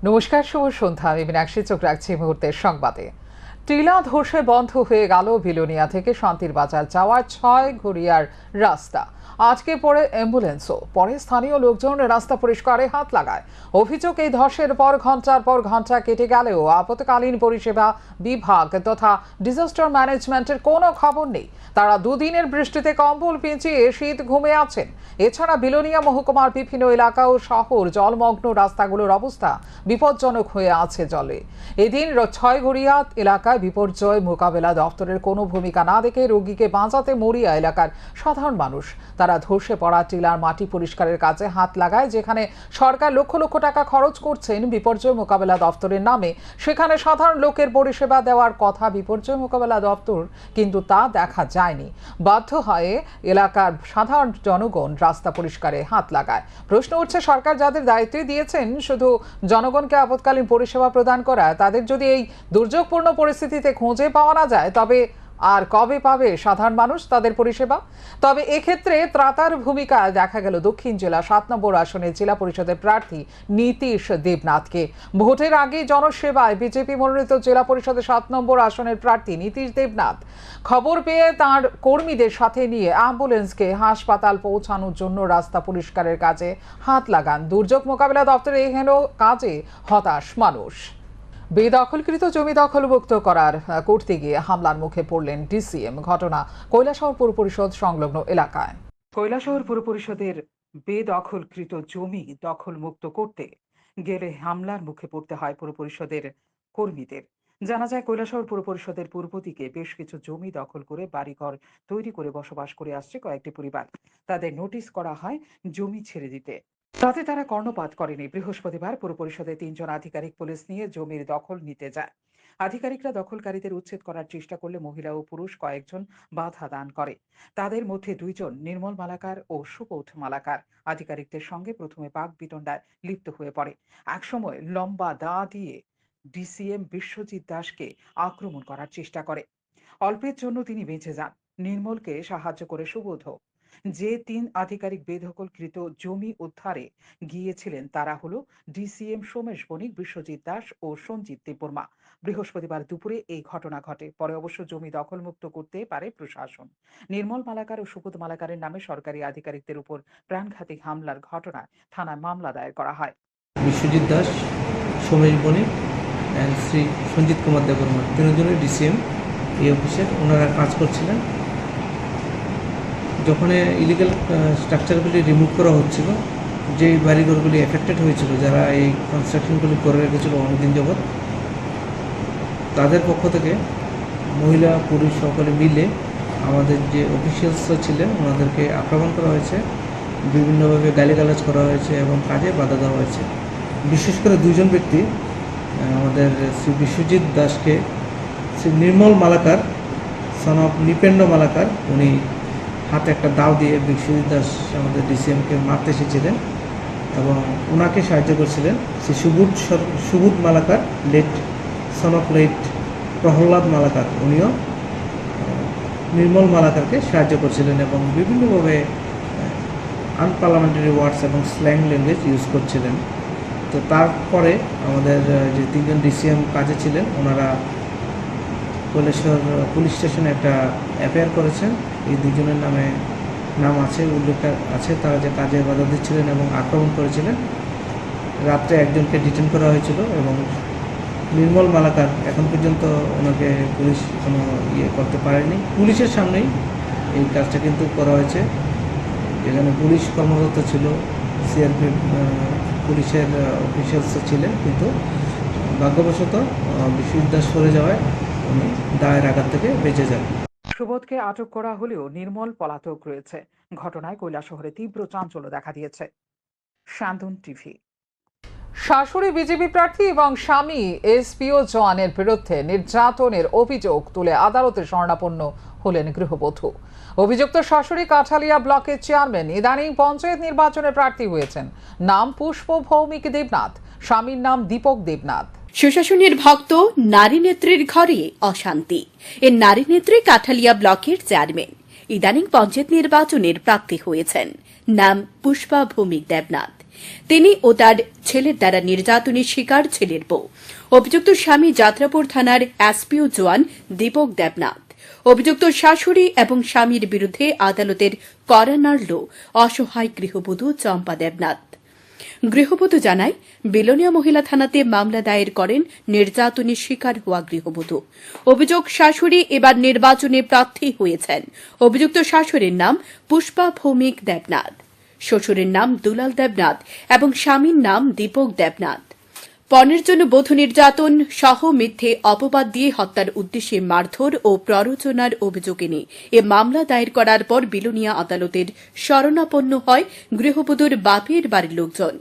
নমস্কার, শুভ সন্ধ্যা। আমি মীনাক্ষী, চোখ রাখছি মুহূর্তের সংবাদে। টিলা ধসে বন্ধ হয়ে গেল বিলোনিয়া থেকে শান্তির বাজার যাওয়ার 6 ঘড়িয়ার রাস্তা। আজকে পরে অ্যাম্বুলেন্সও। পরে স্থানীয় লোকজন রাস্তা পরিষ্কারে হাত লাগায়। অভিযোগ, এই ধসের পর ঘন্টার পর ঘন্টা কেটে গেলেও আপতকালীন পরিষেবা বিভাগ তথা ডিজাস্টার ম্যানেজমেন্টের কোনো খবর নেই। তারা দুদিনের বৃষ্টিতে কম্বল পেঁচিয়ে শীত ঘুমে আছেন। এছাড়া বিলোনিয়া মহকুমার বিভিন্ন এলাকা ও শহর জলমগ্ন, রাস্তাগুলোর অবস্থা বিপজ্জনক হয়ে আছে জলে। এদিন 6 ঘড়িয়া এলাকায় বিপর্যয় মোকাবেলা দপ্তরের কোনো ভূমিকা না দেখে রোগীকে বাঁচাতে মরিয়া এলাকার সাধারণ মানুষ। তারা ধসে পড়া টিলার মাটি পরিষ্কারের কাজে হাত লাগায়। যেখানে সরকার লক্ষ লক্ষ টাকা খরচ করছেন বিপর্যয় মোকাবেলা দপ্তরের নামে, সেখানে সাধারণ লোকের পরিষেবা দেওয়ার কথা বিপর্যয় মোকাবেলা দপ্তর, কিন্তু তা দেখা যায়নি। বাধ্য হয়ে এলাকার সাধারণ জনগণ রাস্তা পরিষ্কারে হাত লাগায়। প্রশ্ন উঠছে, সরকার যাদের দায়িত্ব দিয়েছেন শুধু জনগণকে আপৎকালীন পরিষেবা প্রদান করা, তাদের যদি এই দুর্যোগপূর্ণ পরিস্থিতিতে খুঁজে পাওয়া না যায়, তবে আর কবে পাবে সাধারণ মানুষ তাদের পরিষেবা? তবে এক্ষেত্রে ত্রাতার ভূমিকা দেখা গেল দক্ষিণ জেলা 7 নম্বর আসনের জেলা পরিষদের প্রার্থী নীতিশ দেবনাথকে। ভোটের আগে জনসেবায় বিজেপি মনোনীত জেলা পরিষদের 7 নম্বর আসনের প্রার্থী নীতিশ দেবনাথ খবর পেয়ে তার কর্মীদের সাথে নিয়ে অ্যাম্বুলেন্সকে হাসপাতাল পৌঁছানোর জন্য রাস্তা পরিষ্কারের কাজে হাত লাগান। দুর্যোগ মোকাবিলা দপ্তরের এই হেন কাজে হতাশ মানুষ। বেদখলকৃত জমি দখলমুক্ত করতে গিয়ে হামলার মুখে পড়লেন ডিসিএম। ঘটনা কৈলাসহর পৌর পরিষদ সংলগ্ন এলাকায়। কৈলাসহর পৌর পরিষদের বেদখলকৃত জমি দখলমুক্ত করতে গেলে হামলার মুখে পড়তে হয় পৌর পরিষদের কর্মীদের। জানা যায়, কৈলাসহর পৌর পরিষদের পূর্ব দিকে বেশ কিছু জমি দখল করে বাড়িঘর তৈরি করে বসবাস করে আসছে কয়েকটি পরিবার। তাদের নোটিশ করা হয় জমি ছেড়ে দিতে, তাতে তারা কর্ণপাত করেনি। বৃহস্পতিবার পৌর পরিষদের 3 জন আধিকারিক পুলিশ নিয়ে জমির দখল নিতে যায়। আধিকারিকরা দখলকারীদের উচ্ছেদ করার চেষ্টা করলে মহিলা ও পুরুষ কয়েকজন বাধা দান করে। তাদের মধ্যে 2 জন নির্মল মালাকার ও সুবোধ মালাকার আধিকারিকদের সঙ্গে প্রথমে বাক বিতণ্ডায় লিপ্ত হয়ে পড়ে। একসময় লম্বা দা দিয়ে ডিসিএম বিশ্বজিৎ দাসকে আক্রমণ করার চেষ্টা করে। অল্পের জন্য তিনি বেঁচে যান। নির্মলকে সাহায্য করে সুবোধ। যে 3 আধিকারিক বেদখলকৃত জমি উদ্ধারে গিয়েছিলেন তারা হলো ডিসিএম সোমেশ বণিক, বিশ্বজিৎ দাস ও সঞ্জিত দেববর্মা। বৃহস্পতিবার দুপুরে এই ঘটনা ঘটে। পরে অবশ্য জমি দখলমুক্ত করতে পারে প্রশাসন। নির্মল মালাকার ও সুবোধ মালাকারের নামে সরকারি আধিকারিকদের উপর প্রাণঘাতী হামলার ঘটনায় থানায় মামলা দায়ের করা হয়। বিশ্বজিৎ দাস, সোমেশ বণিক অ্যান্ড শ্রী সঞ্জিত কুমার দেববর্মা, তিনজনের ডিসিএম এই অফিসের ওনারা কাজ করছিলেন। যখন ইলিগাল স্ট্রাকচারগুলি রিমুভ করা হচ্ছিল, যেই বাড়িঘরগুলি এফেক্টেড হয়েছিল, যারা এই কনস্ট্রাকশনগুলি করে রেখেছিল অনেকদিন যাবৎ, তাদের পক্ষ থেকে মহিলা পুরুষ সকলে মিলে আমাদের যে অফিসিয়ালস ছিলেন ওনাদেরকে আক্রমণ করা হয়েছে, বিভিন্নভাবে গালিগালাজ করা হয়েছে এবং কাজে বাধা দেওয়া হয়েছে। বিশেষ করে 2 জন ব্যক্তি, আমাদের শ্রী বিশ্বজিৎ দাসকে শ্রী নির্মল মালাকার সন অফ নিপেন্দ্র মালাকার, উনি হাতে একটা দাও দিয়ে বিশ্বজিৎ দাস আমাদের ডিসিএমকে মারতে এসেছিলেন এবং ওনাকে সাহায্য করছিলেন Shri Subodh Malakar, late son of late Prahlad Malakar, উনিও নির্মল মালাকারকে সাহায্য করছিলেন এবং বিভিন্নভাবে আনপার্লামেন্টারি ওয়ার্ডস এবং স্ল্যাং ল্যাঙ্গুয়েজ ইউজ করছিলেন। তো তারপরে আমাদের যে 3 জন ডিসিএম কাজে ছিলেন, ওনারা কৈলাসহর পুলিশ স্টেশনে একটা এফআইআর করেছেন। এই 2 জনের নাম আছে, উল্লেখ আছে, তারা যে কাজে বাধা দিচ্ছিলেন এবং আক্রমণ করেছিলেন। রাত্রে একজনকে ডিটেন করা হয়েছিল এবং নির্মল মালাকার এখন পর্যন্ত ওনাকে পুলিশ কোনো করতে পারেনি। পুলিশের সামনেই এই কাজটা কিন্তু করা হয়েছে, যেখানে পুলিশ কর্মরত ছিল, সিআরপি পুলিশের অফিসিয়ালস ছিলেন, কিন্তু ভাগ্যবশত বিশ্বজিৎ দাস সরে যাওয়ায় উনি দায়ের আঘাত থেকে বেঁচে যান। সুবোধকে আটক করা হলেও নির্মল পলাতক রয়েছে। ঘটনায় কৈলাসহরে তীব্র চাঞ্চল্য দেখা দিয়েছে। শান্তন টিভি। শাশুড়ি বিজেপি প্রার্থী এবং স্বামী এসপিও জওয়ানের বিরুদ্ধে নির্যাতনের অভিযোগ তুলে আদালতে শরণাপন্ন হলেন গৃহবধূ। অভিযুক্ত শাশুড়ি কাঠালিয়া ব্লকের চেয়ারম্যান, ইদানিং পঞ্চায়েত নির্বাচনে প্রার্থী হয়েছেন। নাম পুষ্প ভৌমিক দেবনাথ, স্বামীর নাম দীপক দেবনাথ। সুশাসনের ভক্ত নারী নেত্রীর ঘরে অশান্তি। এর নারী নেত্রী কাঠালিয়া ব্লকের চেয়ারম্যান, ইদানিং পঞ্চায়েত নির্বাচনের প্রার্থী হয়েছেন। নাম পুষ্পা ভৌমিক দেবনাথ। তিনি ও তার ছেলের দ্বারা নির্যাতনের শিকার ছেলের বউ। অভিযুক্ত স্বামী যাত্রাপুর থানার এসপিও জওয়ান দীপক দেবনাথ। অভিযুক্ত শাশুড়ি এবং স্বামীর বিরুদ্ধে আদালতের কড়া নাড়ল অসহায় গৃহবধূ চম্পা দেবনাথ। গৃহবধূ জানায়, বিলোনিয়া মহিলা থানাতে মামলা দায়ের করেন নির্যাতনের শিকার হওয়া গৃহবধূ। অভিযোগ, শাশুড়ি এবার নির্বাচনে প্রার্থী হয়েছেন। অভিযুক্ত শাশুড়ির নাম পুষ্পা ভৌমিক দেবনাথ, শ্বশুরের নাম দুলাল দেবনাথ এবং স্বামীর নাম দীপক দেবনাথ। পণের জন্য বধূ নির্যাতন সহ মিথ্যে অপবাদ দিয়ে হত্যার উদ্দেশ্যে মারধর ও প্ররোচনার অভিযোগ এনে এ মামলা দায়ের করার পর বিলোনিয়া আদালতের শরণাপন্ন হয় গৃহবধূর বাপের বাড়ির লোকজন।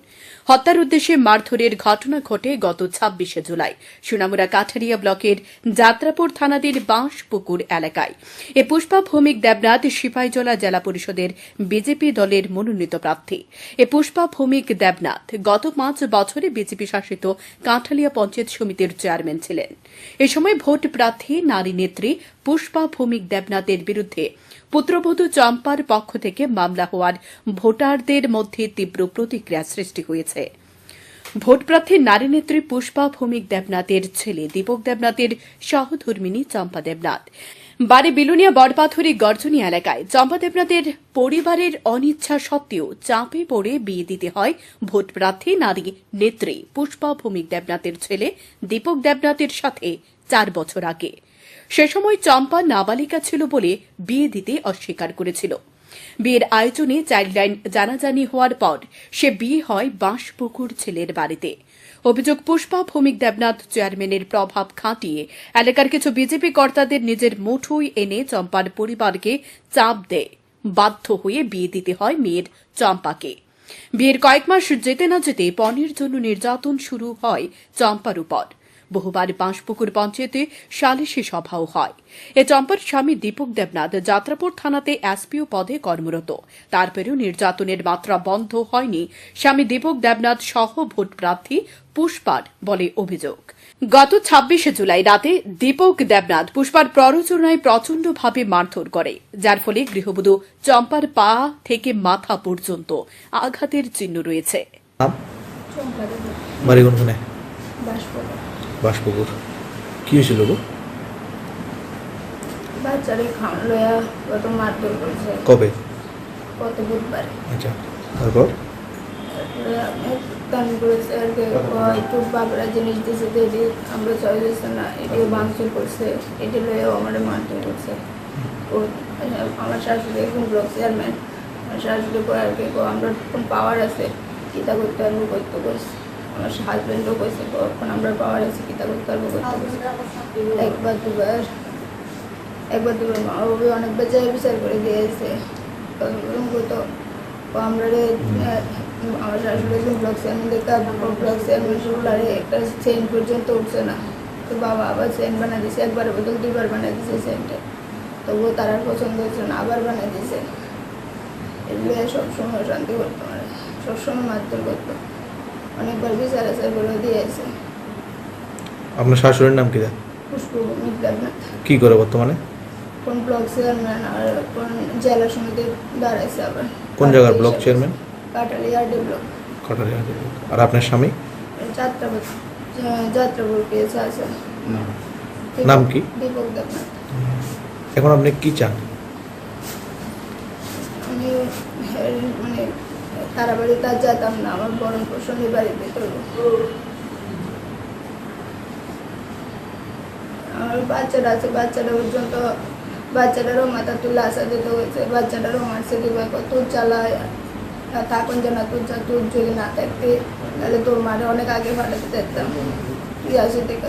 হত্যার উদ্দেশ্যে মারধরের ঘটনা ঘটে গত ২৬শে জুলাই সোনামুড়া কাঠারিয়া ব্লকের যাত্রাপুর থানাধীন বাঁশপুকুর এলাকায়। এ পুষ্পা ভৌমিক দেবনাথ সিপাহীজলা জেলা পরিষদের বিজেপি দলের মনোনীত প্রার্থী। এ পুষ্পা ভৌমিক দেবনাথ গত ৫ বছরে বিজেপি শাসিত কাঠালিয়া পঞ্চায়েত সমিতির চেয়ারম্যান ছিলেন। এ সময় ভোট প্রার্থী নারী নেত্রী পুষ্পা ভৌমিক দেবনাথের বিরুদ্ধে পুত্রবধূ চম্পার পক্ষ থেকে মামলা হওয়ার ভোটারদের মধ্যে তীব্র প্রতিক্রিয়া সৃষ্টি হয়েছে। ভোটপ্রার্থী নারী নেত্রী পুষ্পা ভৌমিক দেবনাথের ছেলে দীপক দেবনাথের সহধর্মিণী চম্পা দেবনাথ বাড়ি বিলোনিয়া বড়পাথরি গর্জনী এলাকায়। চম্পা দেবনাথের পরিবারের অনিচ্ছা সত্ত্বেও চাপে পড়ে বিয়ে দিতে হয় ভোটপ্রার্থী নারী নেত্রী পুষ্পা ভৌমিক দেবনাথের ছেলে দীপক দেবনাথের সাথে ৪ বছর আগে। সে সময় চম্পা নাবালিকা ছিল বলে বিয়ে দিতে অস্বীকার করেছিল। বিয়ের আয়োজনে চাইল্ডলাইন জানাজানি হওয়ার পর সে বিয়ে হয় বাঁশপুকুর ছেলের বাড়িতে। অভিযোগ, পুষ্পা ভৌমিক দেবনাথ চেয়ারম্যানের প্রভাব খাটিয়ে এলাকার কিছু বিজেপি কর্তাদের নিজের মুঠোয় এনে চম্পার পরিবারকে চাপ দেয়। বাধ্য হয়ে বিয়ে দিতে হয় মেয়ের চম্পাকে। বিয়ের কয়েক মাস যেতে না যেতে পণের জন্য নির্যাতন শুরু হয় চম্পার উপর। বহুবার বাঁশপুকুর পঞ্চায়েতে সালিশি সভাও হয়। এ চম্পার স্বামী দীপক দেবনাথ যাত্রাপুর থানাতে এসপিও পদে কর্মরত। তারপরেও নির্যাতনের মাত্রা বন্ধ হয়নি স্বামী দীপক দেবনাথ সহ ভোট প্রার্থী পুষ্পার বলে অভিযোগ। গত ২৬শে জুলাই রাতে দীপক দেবনাথ পুষ্পার প্ররোচনায় প্রচণ্ডভাবে মারধর করে, যার ফলে গৃহবধূ চম্পার পা থেকে মাথা পর্যন্ত আঘাতের চিহ্ন রয়েছে। বাঁশপুকুর কি হয়েছিল গো? বাচ্চারে খাওয়ান লয়া কত মারধর করছে। কবে? কত বুধবার। আচ্ছা, তারপর দান করেছে আর কি, একটু বাবরা জিনিস দিয়েছে এটি আমরা চলে যাচ্ছে না, এটিও ভাঙচুর করছে, এটি লয়েও আমার মারধর করছে। ও আমার শাশুড়ি এখন ব্লক চেয়ারম্যান, আমার শাশুড়ি করে আর কি আমরা কোন পাওয়ার আছে কিতা করতে পারবো করতে করছে। আমার হাজব্যান্ডও কইছে এখন আমরা পাওয়ার আছে কিতা করতে পারবো করতে করছে। একবার দুবার মা বাবা অনেকবার যাই বিচার করে দিয়েছে। তো আমরা আমার শাশুড়ি ব্লক চেয়ারম্যান দেখা ব্লক চেয়ারম্যান শুরুলারে একটা চেইন পর্যন্ত উঠছে না, তো বাবা আবার চেইন বানিয়ে দিয়েছে, একবারের বদল 2বার বানিয়ে দিয়েছে চেইনটা, তবুও তার আর পছন্দ হচ্ছে না, আবার বানিয়ে দিয়েছে। এগুলো সবসময় শান্তি করতো, মানে সবসময় মারধর করতো, অনেকবার বিচার আচার করে দিয়েছে। আপনার শাশুড়ির নাম কি? পুষ্পা ভৌমিক দেবনাথ। কি করে বর্তমানে? কোন ব্লক চেয়ারম্যান আর কোন জেলা সমিতি দাঁড়াইছে। আবার কোন জায়গার block chairman? Kathalia block. Kataria. আর আপনার স্বামী? যাত্রাপুর পেয়েছে আছে। নাম কি? দীপক দেবনাথ। এখন আপনি কি চান? আমি মানে তারা বাড়ি তার যেতাম না, আমার বরণ পোষণের বাড়িতে করবো। আমার বাচ্চাটা আছে, বাচ্চাটা পর্যন্ত বাচ্চাটারও মাথা তুলে আসা যেতে হয়েছে, বাচ্চাটারও মারছে দিবে তোর চালায় থাকুন যে না তোর তোর যদি না থাকতে তাহলে তোর মারে অনেক আগে ফাটাতে চাইতাম, তুই আসে থেকে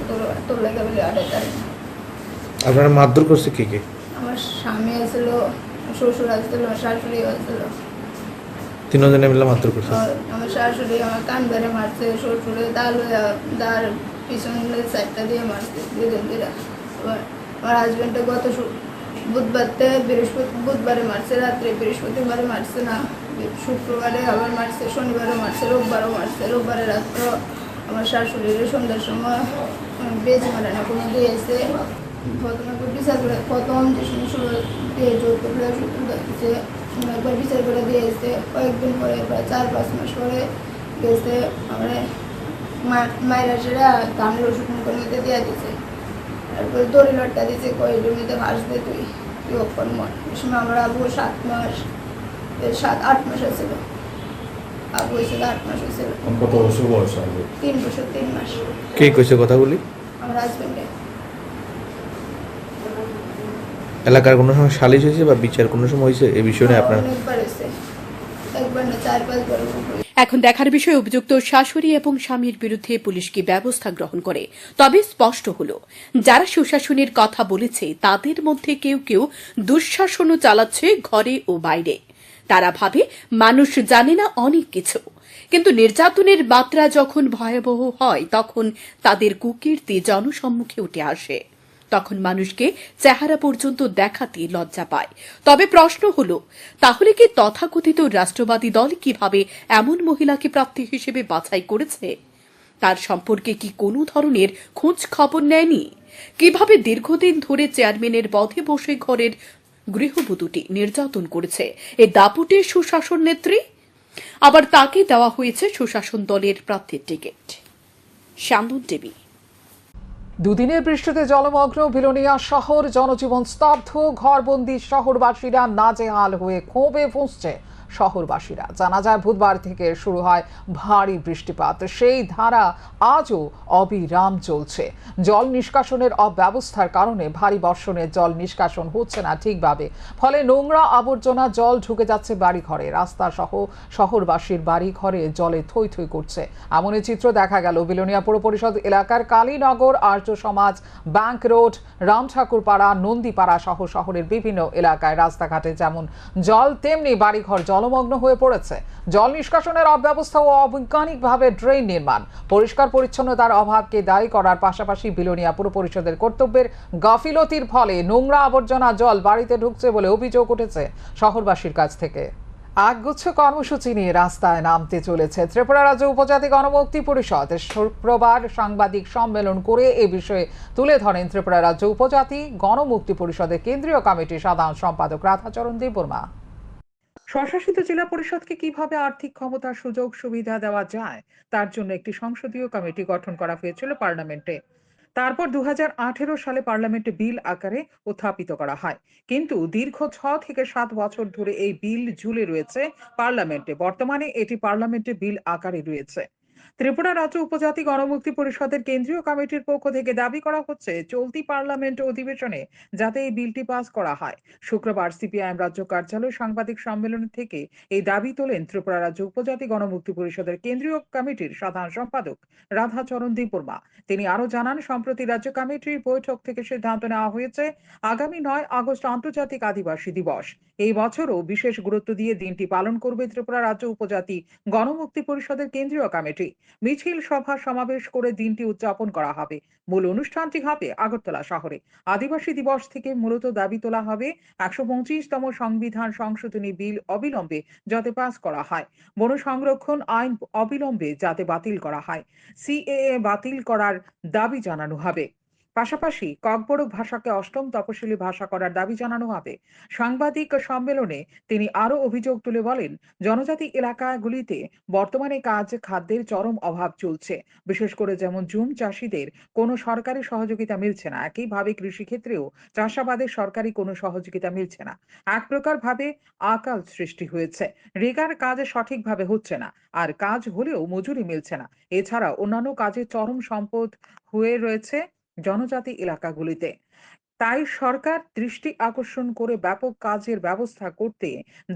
তোর লেগে বলে আটাইতাম। আপনারা মারধর করছে কে কে? আমার স্বামী আসছিল, শ্বশুর আসছিল, শাশুড়ি আসছিল, 3 জনে মিলে মারধর করছে। আমার শাশুড়ি আমার কান বেড়ে মারছে, শ্বশুরে দার পিছনে সাইডটা দিয়ে মারছে 2 দিন ধরে। আমার হাজব্যান্ডে গত বুধবারে মারছে রাত্রে, বৃহস্পতিবারে মারছে না, শুক্রবারে আবার মারছে, শনিবারও মারছে, রোববারও মারছে। রোববারে রাত্রে আমার শাশুড়ির সন্ধ্যার সময় বেজ মারে না কোনো দিয়েছে। বিচার করে প্রথম যে শুরু দিয়ে যৌতুক দিচ্ছে, একবার বিচার করে দিয়েছে। কয়েকদিন পরে প্রায় 4-5 মাস পরে গেছে আমার মায়েরা সেরা ধানের ওষুধ মুখের মধ্যে দিয়ে দিছে, তারপরে দড়ি লটটা দিছে, কই জমিতে ভাসবে তুই তুই অক্ষণ মন। ওই সময় আমার আবু 7 মাস 7-8 মাস হয়েছিল, আবু হয়েছিল 8 মাস হয়েছিল। কত বছর বয়স হবে? 3 বছর 3 মাস। কে কইছে কথাগুলি? আমার হাজবেন্ডে। এলাকার কোনো সময় সালিশ হয়েছে বা বিচার কোনো সময় হয়েছে এই বিষয়ে আপনার? অনেকবার হয়েছে, একবার না 4-5 বার। এখন দেখার বিষয় অভিযুক্ত শাশুড়ি এবং স্বামীর বিরুদ্ধে পুলিশ কি ব্যবস্থা গ্রহণ করে। তবে স্পষ্ট হল, যারা সুশাসনের কথা বলেছে তাদের মধ্যে কেউ কেউ দুঃশাসনও চালাচ্ছে ঘরে ও বাইরে। তারা ভাবে মানুষ জানে না অনেক কিছু, কিন্তু নির্যাতনের মাত্রা যখন ভয়াবহ হয় তখন তাদের কুকীর্তি জনসম্মুখে উঠে আসে। তখন মানুষকে চেহারা পর্যন্ত দেখাতে লজ্জা পায়। তবে প্রশ্ন হল, তাহলে কি তথাকথিত রাষ্ট্রবাদী দল কিভাবে এমন মহিলাকে প্রার্থী হিসেবে বাছাই করেছে? তার সম্পর্কে কি কোনো ধরনের খোঁজ খবর নেয়নি? কিভাবে দীর্ঘদিন ধরে চেয়ারম্যানের পদে বসে ঘরের গৃহবধূটি নির্যাতন করেছে এই দাপুটে সুশাসন নেত্রী? আবার তাকে দেওয়া হয়েছে সুশাসন দলের প্রার্থীর টিকিট। শান্তন টিভি। দুদিনের বৃষ্টিতে জলমগ্ন বিলোনিয়া শহর, জনজীবন স্তব্ধ, ঘরবন্দি শহরবাসীরা নাজেহাল হয়ে ক্ষোভে ফুঁসছে শহরবাসীরা। জানা যায় বুধবার থেকে শুরু হয় ভারী বৃষ্টিপাত, সেই ধারা আজও অবিরাম চলছে। জল নিষ্কাশনের অব্যবস্থার কারণে ভারী বর্ষণে জল নিষ্কাশন হচ্ছে না ঠিকভাবে, ফলে নোংরা আবর্জনা জল ঢুকে যাচ্ছে বাড়িঘরে, রাস্তা সহ শহরবাসীর বাড়িঘরে জলে থই থই করছে। এমনই চিত্র দেখা গেল বিলোনিয়া পৌর পরিষদ এলাকার কালীনগর, আর্য সমাজ, ব্যাংক রোড, রামঠাকুরপাড়া, নন্দীপাড়া সহ শহরের বিভিন্ন এলাকায় রাস্তাঘাটে যেমন জল তেমনি বাড়িঘর জলমগ্ন হয়ে পড়েছে। জল নিষ্কাশনের অব্যবস্থা ও অবৈজ্ঞানিকভাবে ড্রেন নির্মাণ, পরিষ্কার পরিচ্ছন্নতার অভাবকে দায়ী করার পাশাপাশি বিলোনিয়া পুর পরিষদের কর্তব্যের গাফিলতির ফলে নোংরা আবর্জনা জল বাড়িতে ঢুকছে বলে অভিযোগ উঠেছে শহরবাসীর কাছ থেকে। একগুচ্ছ কর্মসূচি নিয়ে রাস্তায় নামতে চলেছে ত্রিপুরা রাজ্য উপজাতি গণমুক্তি পরিষদ। শুক্রবার সাংবাদিক সম্মেলন করে এ বিষয়ে তুলে ধরেন ত্রিপুরা রাজ্য উপজাতি গণমুক্তি পরিষদের কেন্দ্রীয় কমিটির সাধারণ সম্পাদক রাধাচরণ দেববর্মা। স্বশাসিত জেলা পরিষদকে কিভাবে আর্থিক ক্ষমতার সুযোগ সুবিধা দেওয়া যায় তার জন্য একটি সংসদীয় কমিটি গঠন করা হয়েছিল পার্লামেন্টে। তারপর 2018 সালে পার্লামেন্টে বিল আকারে উত্থাপিত করা হয়, কিন্তু দীর্ঘ 6 থেকে 7 বছর ধরে এই বিল ঝুলে রয়েছে পার্লামেন্টে। বর্তমানে এটি পার্লামেন্টে বিল আকারে রয়েছে। ত্রিপুরা রাজ্য উপজাতি গণমুক্তি পরিষদের কেন্দ্রীয় কমিটির পক্ষ থেকে দাবি করা হচ্ছে চলতি পার্লামেন্ট অধিবেশনে যাতে এই বিলটি পাস করা হয়। শুক্রবার সিপিআইএম রাজ্য কার্যালয় সাংবাদিক সম্মেলন থেকে এই দাবি তোলেন ত্রিপুরা রাজ্য উপজাতি গণমুক্তি পরিষদের কেন্দ্রীয় কমিটির সাধারণ সম্পাদক রাধাচরণ দেববর্মা। তিনি আরো জানান, সম্প্রতি রাজ্য কমিটির বৈঠক থেকে সিদ্ধান্ত নেওয়া হয়েছে আগামী 9 আগস্ট আন্তর্জাতিক আদিবাসী দিবস। এই বছরও বিশেষ গুরুত্ব দিয়ে দিনটি পালন করবে ত্রিপুরা রাজ্য উপজাতি গণমুক্তি পরিষদের কেন্দ্রীয় কমিটি। মিছিল, সভা সমাবেশ করে দিনটি উদযাপন করা হবে। মূল অনুষ্ঠানটি হবে আগরতলা শহরে। আদিবাসী দিবস থেকে মূলত দাবি তোলা হবে 125তম সংবিধান সংশোধনী বিল অবিলম্বে যাতে পাস করা হয়, বন সংরক্ষণ আইন অবিলম্বে যাতে বাতিল করা হয়, সিএএ বাতিল করার দাবি জানানো হবে। পাশাপাশি ককবরক ভাষাকে 8ম তপশিলি ভাষা করার দাবি জানানো হবে। সাংবাদিক সম্মেলনে তিনি আরো অভিযোগ তুলে বলেন, জনজাতি এলাকাগুলিতে বর্তমানে খাদ্যের চরম অভাব চলছে। বিশেষ করে যেমন জুম চাষীদের কোনো সরকারি সহযোগিতা মিলছে না, একইভাবে কৃষিক্ষেত্রেও চাষাবাদের সরকারি কোনো সহযোগিতা মিলছে না। এক প্রকার ভাবে আকাল সৃষ্টি হয়েছে। রেগার কাজ সঠিকভাবে হচ্ছে না, আর কাজ হলেও মজুরি মিলছে না। এছাড়া অন্যান্য কাজে চরম সম্পদ হয়ে রয়েছে জনজাতি এলাকাগুলিতে। তাই সরকার দৃষ্টি আকর্ষণ করে ব্যাপক কাজের ব্যবস্থা করতে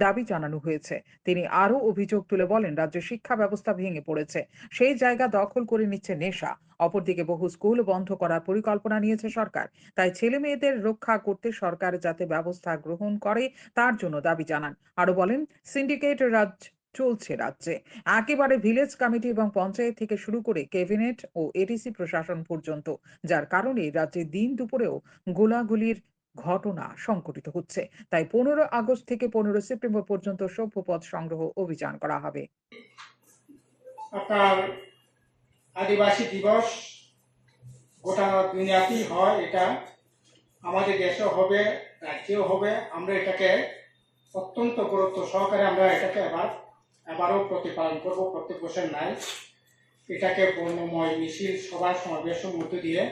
দাবি জানানো হয়েছে। তিনি আরো অভিযোগ তুলে বলেন, রাজ্য শিক্ষা ব্যবস্থা ভেঙে পড়েছে, সেই জায়গা দখল করে নিচ্ছে নেশা। অপরদিকে বহু স্কুল বন্ধ করার পরিকল্পনা নিয়েছে সরকার। তাই ছেলে মেয়েদের রক্ষা করতে সরকার যাতে ব্যবস্থা গ্রহণ করে তার জন্য দাবি জানান। আরো বলেন, সিন্ডিকেট রাজ চলছে রাজ্যে, একেবারে ভিলেজ কমিটি এবং পঞ্চায়েত থেকে শুরু করে ক্যাবিনেট ও এডিসি প্রশাসন পর্যন্ত, যার কারণে রাজ্যে দিন দুপুরেও গোলাগুলির ঘটনা সংঘটিত হচ্ছে। তাই 15 আগস্ট থেকে 15 সেপ্টেম্বর পর্যন্ত সভ্যপদ সংগ্রহ অভিযান করা হবে। আপনার আদিবাসী দিবস গোটা দুনিয়াতেই হয়, এটা আমাদের দেশেও হবে, রাজ্যেও হবে। আমরা এটাকে অত্যন্ত গুরুত্ব সহকারে আমরা এটাকে আবার এবারও প্রতিপালন করব প্রত্যেক বছর নাই। এটাকে বর্ণময় মিছিল সভা সমাবেশের মধ্য দিয়ে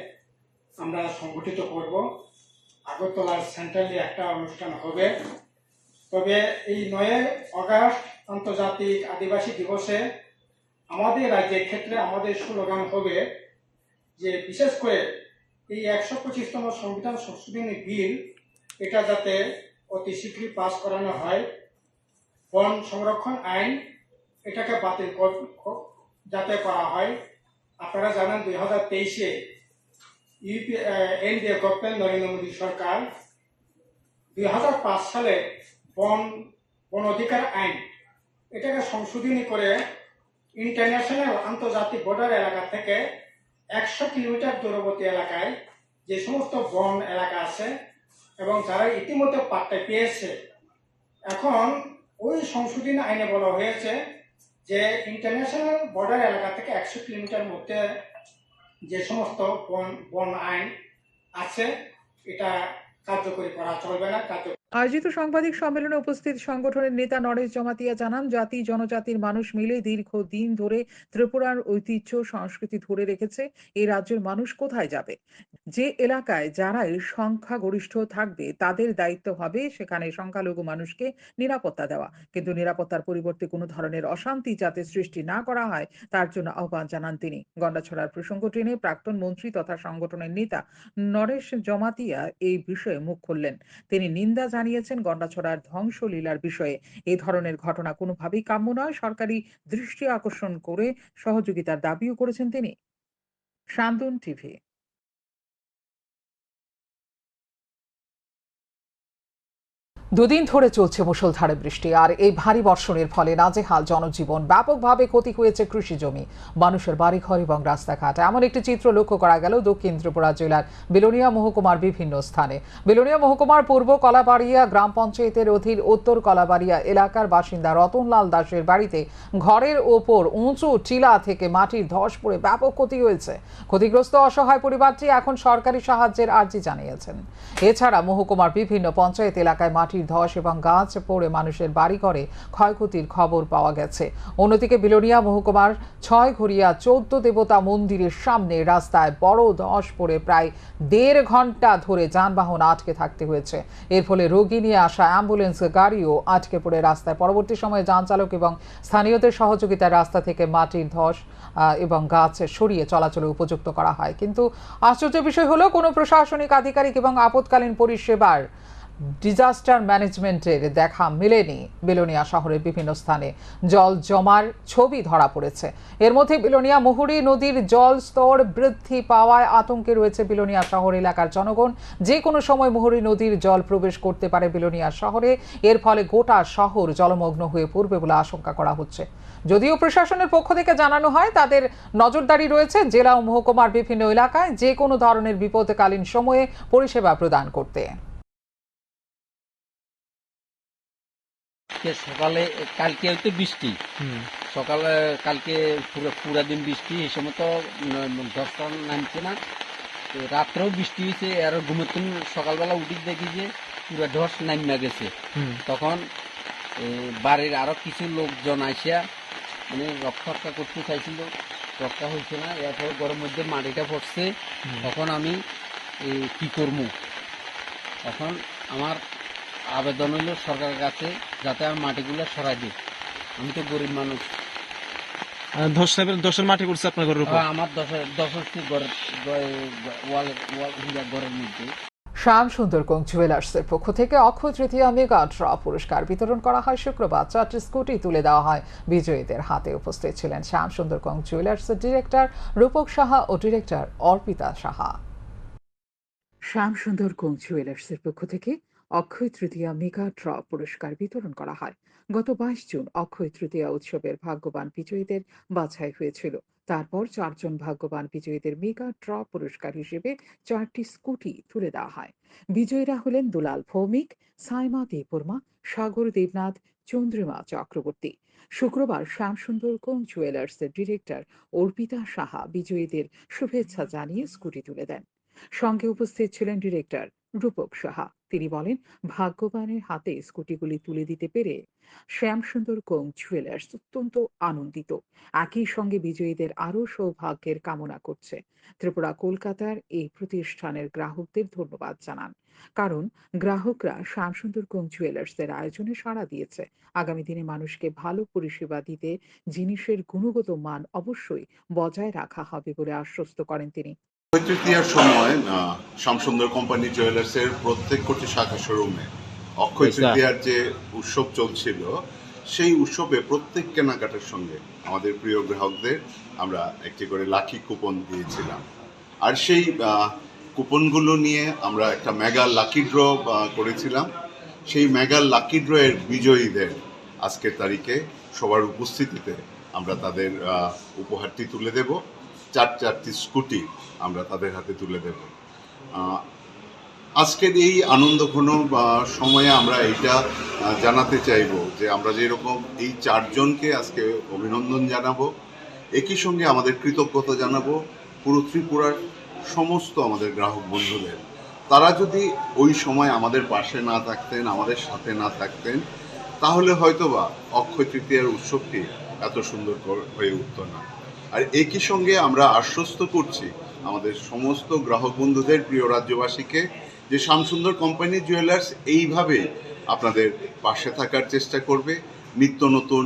আমরা সংগঠিত করব। আগরতলার সেন্ট্রালি একটা অনুষ্ঠান হবে। তবে এই 9 আগস্ট আন্তর্জাতিক আদিবাসী দিবসে আমাদের রাজ্যের ক্ষেত্রে আমাদের স্লোগান হবে যে বিশেষ করে এই 125তম সংবিধান সংশোধনী বিল এটা যাতে অতি শীঘ্রই পাস করানো হয়। বন সংরক্ষণ আইন এটাকে বাতিল যাতে করা হয়। আপনারা জানেন 2023-এ এনডিএ গভর্নমেন্ট নরেন্দ্র মোদী সরকার 2005 সালে বন অধিকার আইন এটাকে সংশোধনী করে ইন্টারন্যাশনাল আন্তর্জাতিক বর্ডার এলাকা থেকে 100 কিলোমিটার দূরবর্তী এলাকায় যে সমস্ত বন এলাকা আছে এবং যারা ইতিমধ্যে পাট্টা পেয়েছে, এখন ওই সংশোধনী আইনে বলা হয়েছে যে ইন্টারন্যাশনাল বর্ডার এলাকা থেকে 100 কিলোমিটার মধ্যে যে সমস্ত বন আইন আছে এটা কার্যকরী করা চলবে না। আয়োজিত সাংবাদিক সম্মেলনে উপস্থিত সংগঠনের নেতা নরেশ জমাতিয়া জানান, জাতি জনজাতির মানুষ মিলে দীর্ঘদিন ধরে ত্রিপুরার ঐতিহ্য সংস্কৃতি ধরে রেখেছে। এই রাজ্যের মানুষ কোথায় যাবে? যে এলাকায় যারাই সংখ্যাগরিষ্ঠ থাকবে তাদের দায়িত্ব হবে সেখানে সংখ্যালঘু মানুষকে নিরাপত্তা দেওয়া, কিন্তু নিরাপত্তার পরিবর্তে কোনো ধরনের অশান্তি যাতে সৃষ্টি না করা হয় তার জন্য আহ্বান জানান তিনি। গন্ডাছড়ার প্রসঙ্গ টেনে প্রাক্তন মন্ত্রী তথা সংগঠনের নেতা নরেশ জমাতিয়া এই বিষয়ে মুখ খুললেন। তিনি নিন্দা জানিয়েছেন গন্ডাছড়ার ধ্বংসলীলার বিষয়ে। এই ধরনের ঘটনা কোনোভাবেই কাম্য নয়। সরকারি দৃষ্টি আকর্ষণ করে সহযোগিতার দাবিও করেছেন তিনি। শান্তন টিভি। দুদিন ধরে চলছে মুষলধারে বৃষ্টি আর এই ভারী বর্ষণের ফলে নাজেহাল জনজীবন, ব্যাপকভাবে ক্ষতি হয়েছে কৃষি জমি, মানুষের বাড়িঘর এবং রাস্তাঘাট। এমন একটি চিত্র লক্ষ্য করা গেল দক্ষিণ ত্রিপুরা জেলার বিলোনিয়া মহকুমার বিভিন্ন স্থানে। বিলোনিয়া মহকুমার পূর্ব কলাবাড়িয়া গ্রাম পঞ্চায়েতের অধীন উত্তর কলাবাড়িয়া এলাকার বাসিন্দা রতনলাল দাসের বাড়িতে ঘরের ওপর উঁচু টিলা থেকে মাটির ধস পড়ে ব্যাপক ক্ষতি হয়েছে। ক্ষতিগ্রস্ত অসহায় পরিবারটি এখন সরকারি সাহায্যের আর্জি জানিয়েছেন। এছাড়া মহকুমার বিভিন্ন পঞ্চায়েত এলাকায় মাটির ধস এবং গাছ পড়ে মানুষের বাড়িঘরে ক্ষয়ক্ষতির খবর পাওয়া গেছে। অন্যদিকে বিলোনিয়া মহকুমার 6 ঘড়িয়া 14 দেবতা মন্দিরের সামনে রাস্তায় বড় ধস পড়ে প্রায় 1.5 ঘন্টা ধরে যানবাহন আটকে থাকতে হয়েছে। এর ফলে রোগী নিয়ে আসা অ্যাম্বুলেন্স গাড়িও আটকে পড়ে রাস্তায়। পরবর্তী সময়ে যান চালক এবং স্থানীয়দের সহযোগিতায় রাস্তা থেকে মাটির ধস এবং গাছ সরিয়ে চলাচলে উপযুক্ত করা হয়। কিন্তু আশ্চর্যের বিষয় হলো কোনো প্রশাসনিক আধিকারিক এবং আপৎকালীন পরিষেবার ডিজাস্টার ম্যানেজমেন্টের দেখা মেলেনি। বিলোনিয়া শহরের বিভিন্ন স্থানে জল জমার ছবি ধরা পড়েছে। এর মধ্যে বিলোনিয়া মুহুরী নদীর জল স্তর বৃদ্ধি পাওয়ায় আতঙ্কে রয়েছে বিলোনিয়া শহর এলাকার জনগণ। যে কোনো সময় মুহুরী নদীর জল প্রবেশ করতে পারে বিলোনিয়া শহরে। এর ফলে গোটা শহর জলমগ্ন হয়ে পড়বে বলে আশঙ্কা করা হচ্ছে। যদিও প্রশাসনের পক্ষ থেকে জানানো হয় তাদের নজরদারি রয়েছে জেলা ও মহকুমার বিভিন্ন এলাকায় যে কোনো ধরনের বিপদকালীন সময়ে পরিষেবা প্রদান করতে। সকালে কালকে হয়তো বৃষ্টি, সকালে কালকে পুরা দিন বৃষ্টি, এই সময় তো ধসটা নামছে না। তো রাত্রেও বৃষ্টি হয়েছে, আর ঘুমোতেন সকালবেলা উঠি দেখি যে পুরা ধস নামিয়া গেছে। তখন বাড়ির আরো কিছু লোকজন আসিয়া মানে রক্ষা করতে চাইছিল, রক্ষা হয়েছে না। এরপর ঘরের মধ্যে মাটিটা পড়ছে। তখন আমি কি করবো, এখন আমার আবেদন হইল সরকারের কাছে যাতে আমার মাটিগুলো সরাই দিই। আমি তো গরিব মানুষ। দশের মাটি করছে আপনার ঘরের উপর? আমার ঘরের মধ্যে। শ্যাম সুন্দর কোং জুয়েলার্সের পক্ষ থেকে অক্ষয় তৃতীয়া মেগা ড্র পুরস্কার বিতরণ করা হয় শুক্রবার। 4টি স্কুটি তুলে দেওয়া হয় বিজয়ীদের হাতে। উপস্থিত ছিলেন শ্যাম সুন্দর কোং জুয়েলার্সের ডিরেক্টর রূপক সাহা ও ডিরেক্টর অর্পিতা সাহা। শ্যাম সুন্দর কোং জুয়েলার্সের পক্ষ থেকে অক্ষয় তৃতীয়া মেগা ড্র পুরস্কার বিতরণ করা হয়। গত 22 জুন অক্ষয় তৃতীয়া উৎসবের ভাগ্যবান বিজয়ীদের বাছাই হয়েছিল। তারপর 4 জন ভাগ্যবান বিজয়ীদের মেগা ড্র পুরস্কার হিসেবে 4টি স্কুটি তুলে দেওয়া হয়। বিজয়ীরা হলেন দুলাল ভৌমিক, সাইমা দেববর্মা, সাগর দেবনাথ, চন্দ্রিমা চক্রবর্তী। শুক্রবার শ্যামসুন্দর কোং জুয়েলার্সের ডিরেক্টর অর্পিতা সাহা বিজয়ীদের শুভেচ্ছা জানিয়ে স্কুটি তুলে দেন। সঙ্গে উপস্থিত ছিলেন ডিরেক্টর রূপক সাহা। তিনি বলেন, ভাগ্যবানের হাতে স্কুটিগুলি তুলে দিতে পেরে শ্যামসুন্দর কোং জুয়েলার্স অত্যন্ত আনন্দিত। একই সঙ্গে বিজয়ীদের আরও সৌভাগ্যের কামনা করছে। ত্রিপুরা কলকাতার এই প্রতিষ্ঠানের গ্রাহকদের ধন্যবাদ জানান, কারণ গ্রাহকরা শ্যামসুন্দর কোং জুয়েলার্সের আয়োজনে সাড়া দিয়েছে। আগামী দিনে মানুষকে ভালো পরিষেবা দিতে জিনিসের গুণগত মান অবশ্যই বজায় রাখা হবে বলে আশ্বস্ত করেন তিনি। অক্ষয় তৃতীয়ার সময় শ্যামসুন্দর কোম্পানি জুয়েলার্সের প্রত্যেকটি শাখা শোরুমে অক্ষয় তৃতীয়ার যে উৎসব চলছিল, সেই উৎসবে প্রত্যেক কেনাকাটার সঙ্গে আমাদের প্রিয় গ্রাহকদের আমরা একটি করে লাকি কুপন দিয়েছিলাম। আর সেই কুপনগুলো নিয়ে আমরা একটা মেগা লাকি ড্র করেছিলাম। সেই মেগা লাকি ড্রয়ের বিজয়ীদের আজকের তারিখে সবার উপস্থিতিতে আমরা তাদের উপহারটি তুলে দেব। 4টি স্কুটি আমরা তাদের হাতে তুলে দেব। আজকের এই আনন্দঘন সময়ে আমরা এইটা জানাতে চাইব যে আমরা যেরকম এই 4 জনকে আজকে অভিনন্দন জানাবো, একই সঙ্গে আমাদের কৃতজ্ঞতা জানাবো পুরো ত্রিপুরার সমস্ত আমাদের গ্রাহক বন্ধুদের। তারা যদি ওই সময় আমাদের পাশে না থাকতেন, আমাদের সাথে না থাকতেন, তাহলে হয়তোবা অক্ষয় তৃতীয়ার উৎসবটি এত সুন্দর হয়ে উঠত না। আর একই সঙ্গে আমরা আশ্বস্ত করছি আমাদের সমস্ত গ্রাহক বন্ধুদের, প্রিয় রাজ্যবাসীকে, যে শ্যামসুন্দর কোম্পানি জুয়েলার্স এইভাবে আপনাদের পাশে থাকার চেষ্টা করবে, নিত্য নতুন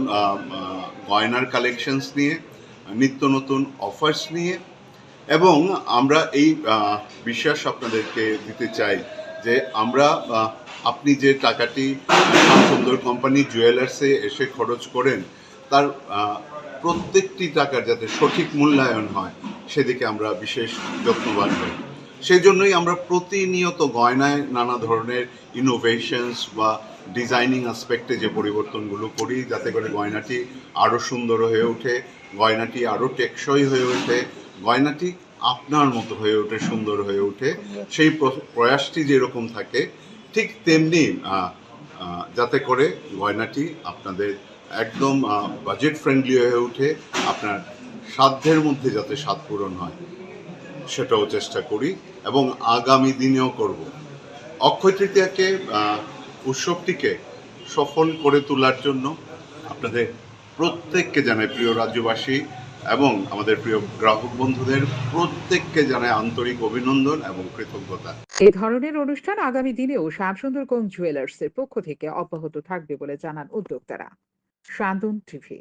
গয়নার কালেকশনস নিয়ে, নিত্য নতুন অফার্স নিয়ে। এবং আমরা এই বিশ্বাস আপনাদেরকে দিতে চাই যে আমরা আপনি যে টাকাটি শ্যামসুন্দর কোম্পানি জুয়েলার্সে এসে খরচ করেন, তার প্রত্যেকটি টাকার যাতে সঠিক মূল্যায়ন হয় সেদিকে আমরা বিশেষ যত্নবান হই। সেই জন্যই আমরা প্রতিনিয়ত গয়নায় নানা ধরনের ইনোভেশনস বা ডিজাইনিং অ্যাসপেক্টে যে পরিবর্তনগুলো করি, যাতে করে গয়নাটি আরও সুন্দর হয়ে ওঠে, গয়নাটি আরও টেকসই হয়ে ওঠে, গয়নাটি আপনার মতো হয়ে ওঠে, সুন্দর হয়ে ওঠে। সেই প্রয়াসটি যেরকম থাকে, ঠিক তেমনি যাতে করে গয়নাটি আপনাদের একদম বাজেট ফ্রেন্ডলি হয়ে ওঠে, আপনার সাধ্যের মধ্যে যাতে স্বাদ পূরণ হয় সেটাও চেষ্টা করি এবং আগামী দিনেও করব। অক্ষয় তৃতীয়াকে উৎসবটিকে সফল করে তোলার জন্য আপনাদের প্রত্যেককে জানাই, প্রিয় রাজ্যবাসী এবং আমাদের প্রিয় গ্রাহক বন্ধুদের প্রত্যেককে জানাই আন্তরিক অভিনন্দন এবং কৃতজ্ঞতা। এই ধরনের অনুষ্ঠান আগামী দিনেও শ্যামসুন্দর কোং জুয়েলার্সের পক্ষ থেকে অব্যাহত থাকবে বলে জানান উদ্যোক্তারা। শান্তন টিভি।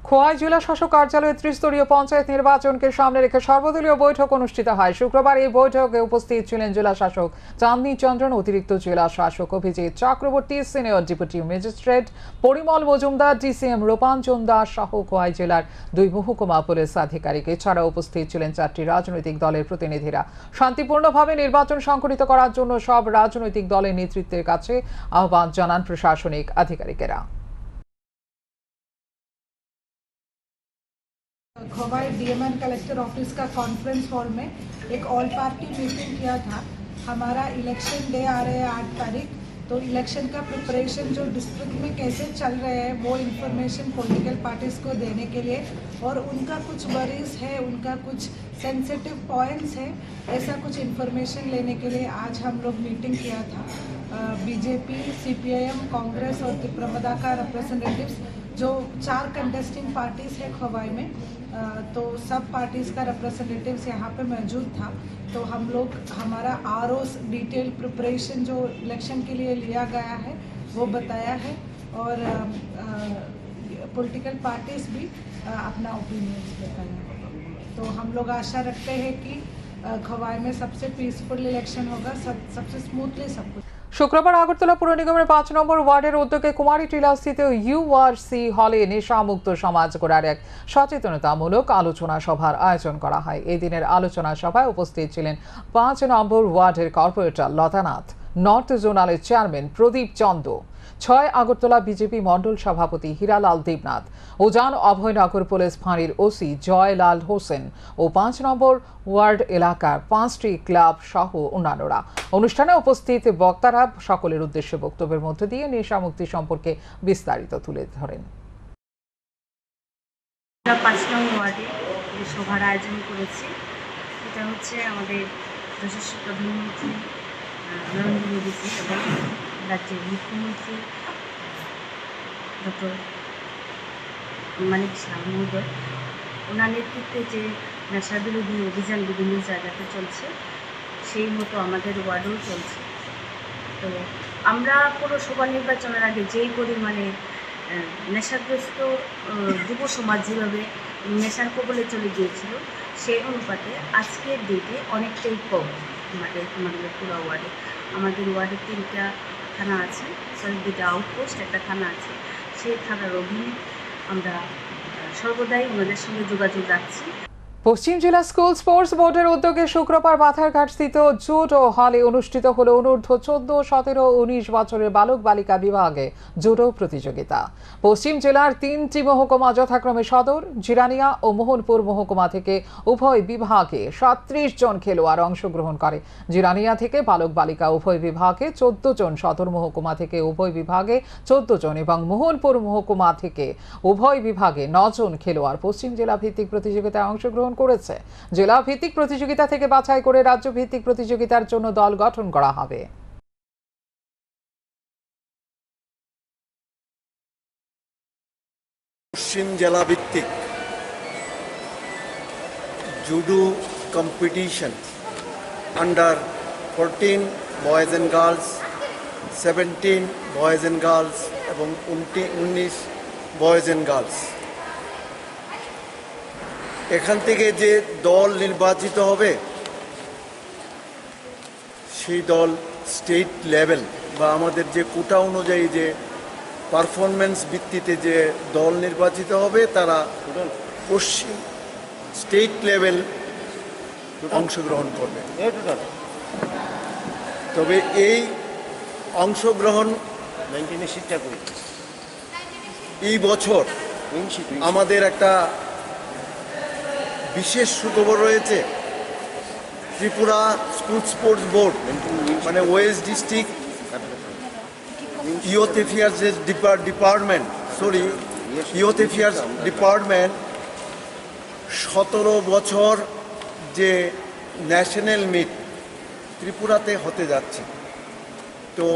খোয়াই জেলা শাসক কার্যালয়ে ত্রিস্তরীয় পঞ্চায়েত নির্বাচনকে সামনে রেখে সর্বদলীয় বৈঠক অনুষ্ঠিত হয়। শুক্রবার এই বৈঠকে উপস্থিত ছিলেন জেলা শাসক চাঁদনী চন্দ্রন, অতিরিক্ত জেলা শাসক Abhijit Chakraborty, senior deputy magistrate Parimal Majumdar, DCM Rupanjan Das সহ খোয়াই জেলার 2 মহকুমা পুলিশ আধিকারিক। এছাড়া উপস্থিত ছিলেন 4টি রাজনৈতিক দলের প্রতিনিধিরা। শান্তিপূর্ণভাবে নির্বাচন সংগঠিত করার জন্য সব রাজনৈতিক দলের নেতৃত্বের কাছে আহ্বান জানান প্রশাসনিক আধিকারিকেরা। खवाई डीएमएन कलेक्टर ऑफिस का कॉन्फ्रेंस हॉल में एक ऑल पार्टी मीटिंग किया था। हमारा इलेक्शन डे आ रहे हैं 8 तारीख, तो इलेक्शन का प्रिपरेशन जो डिस्ट्रिक्ट में कैसे चल रहे हैं वो इन्फॉर्मेशन पॉलिटिकल पार्टीज़ को देने के लिए, और उनका कुछ वरीज है, उनका कुछ सेंसिटिव पॉइंट्स है, ऐसा कुछ इन्फॉर्मेशन लेने के लिए आज हम लोग मीटिंग किया था। बीजेपी, सीपीआईएम, कांग्रेस और त्रिप्रमदा का रिप्रेजेंटेटिव्स, जो 4 कंटेस्टिंग पार्टीज़ है खवाई में, तो सब पार्टीज़ का रिप्रेजेंटेटिव्स यहाँ पे मौजूद था। तो हम लोग हमारा आरओस डिटेल प्रिपरेशन जो इलेक्शन के लिए लिया गया है वो बताया है, और पॉलिटिकल पार्टीज़ भी अपना ओपिनियंस बताया है। तो हम लोग आशा रखते हैं कि खवाई में सबसे पीसफुल इलेक्शन होगा, सबसे स्मूथली सब कुछ। শুক্রবার আগরতলা পুর নিগমের 5 নম্বর ওয়ার্ডের উদ্যোগে কুমারী টিলাস্থিত ইউআরসি হলে নেশামুক্ত সমাজ গড়ার এক সচেতনতামূলক আলোচনা সভার আয়োজন করা হয়। এই দিনের আলোচনা সভায় উপস্থিত ছিলেন 5 নম্বর ওয়ার্ডের কর্পোরেটর লতানাথ, নর্থ জোনালের চেয়ারম্যান প্রদীপ চন্দ, 6 আগরতলা বিজেপি মন্ডল সভাপতি হীরালাল দেবনাথ, উজান অভয়নগর পুলিশ ফাঁড়ির ওসি জয়লাল হোসেন ও 5 নম্বর ওয়ার্ড এলাকার 5টি ক্লাব সহ অন্যান্যরা। অনুষ্ঠানে উপস্থিত বক্তারা সকলের উদ্দেশ্যে বক্তব্যের মধ্য দিয়ে নেশামুক্তি সম্পর্কে বিস্তারিত তুলে ধরেন। 5 নং ওয়ার্ডে এই সভার আয়োজন করেছি। সেটা হচ্ছে আমাদের যশস্বী প্রধানমন্ত্রী নরেন্দ্র মোদীজি এবং রাজ্যের মুখ্যমন্ত্রী ডক্টর মানিক শাহ মহোদয়, ওনার নেতৃত্বে যে নেশা বিরোধী অভিযান বিভিন্ন জায়গাতে চলছে, সেই মতো আমাদের ওয়ার্ডেও চলছে। তো আমরা পৌরসভা নির্বাচনের আগে যেই পরিমাণে নেশাগ্রস্ত যুব সমাজ যেভাবে নেশার কবলে চলে গিয়েছিল, সেই অনুপাতে আজকের ডেটে অনেকটাই কম আমাদের পুরো ওয়ার্ডে। আমাদের ওয়ার্ডে 3টা থানা আছে, 2টা আউটপোস্ট, একটা থানা আছে। সেই থানার অধীনে আমরা সর্বদাই ওনাদের সঙ্গে যোগাযোগ রাখছি। পশ্চিম জেলা স্কুল স্পোর্টস বোর্ডের উদ্যোগে শুক্রবার বাথারঘাটস্থিত জুডো হলে অনুষ্ঠিত হল অনূর্ধ্ব 14, 17, 19 বছরের বালক বালিকা বিভাগে জুডো প্রতিযোগিতা। পশ্চিম জেলার 3টি মহকুমা যথাক্রমে সদর, জিরানিয়া ও মোহনপুর মহকুমা থেকে উভয় বিভাগে 37 জন খেলোয়াড় অংশগ্রহণ করে। জিরানিয়া থেকে বালক বালিকা উভয় বিভাগে 14 জন, সদর মহকুমা থেকে উভয় বিভাগে 14 জন এবং মোহনপুর মহকুমা থেকে উভয় বিভাগে 9 জন খেলোয়াড় পশ্চিম জেলা ভিত্তিক প্রতিযোগিতায় অংশগ্রহণ করেছে। জেলা ভিত্তিক প্রতিযোগিতা থেকে বাছাই করে রাজ্য ভিত্তিক প্রতিযোগিতার জন্য দল গঠন করা হবে। পশ্চিম জেলা ভিত্তিক judo competition under 14 boys and girls, 17 boys and girls এবং 19 বয়েজ অ্যান্ড গার্লস। এখান থেকে যে দল নির্বাচিত হবে সেই দল স্টেট লেভেল বা আমাদের যে কোটা অনুযায়ী যে পারফরমেন্স ভিত্তিতে যে দল নির্বাচিত হবে তারা পশ্চিম স্টেট লেভেল অংশগ্রহণ করবে। তবে এই অংশগ্রহণ এই বছর আমাদের একটা বিশেষ সুখবর রয়েছে। ত্রিপুরা স্কুল স্পোর্টস বোর্ড মানে West district youth affairs department 17 বছর যে ন্যাশনাল মিট ত্রিপুরাতে হতে যাচ্ছে। তো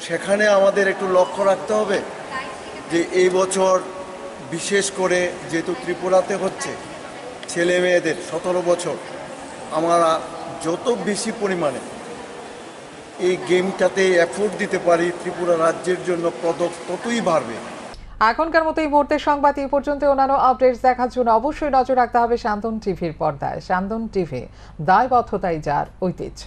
সেখানে আমাদের একটু লক্ষ্য রাখতে হবে যে এই বছর বিশেষ করে যেহেতু ত্রিপুরাতে হচ্ছে, ছেলে মেয়েদের 17 বছর আমরা যত বেশি পরিমাণে এই গেমটাতে এফোর্ট দিতে পারি, ত্রিপুরা রাজ্যের জন্য পদক ততই বাড়বে। এখনকার মতো এই মুহূর্তের সংবাদ এই পর্যন্ত। অন্যান্য আপডেটস দেখার জন্য অবশ্যই নজর রাখতে হবে শান্তন টিভির পর্দায়। শান্তন টিভি, দায়বদ্ধতাই যার ঐতিহ্য।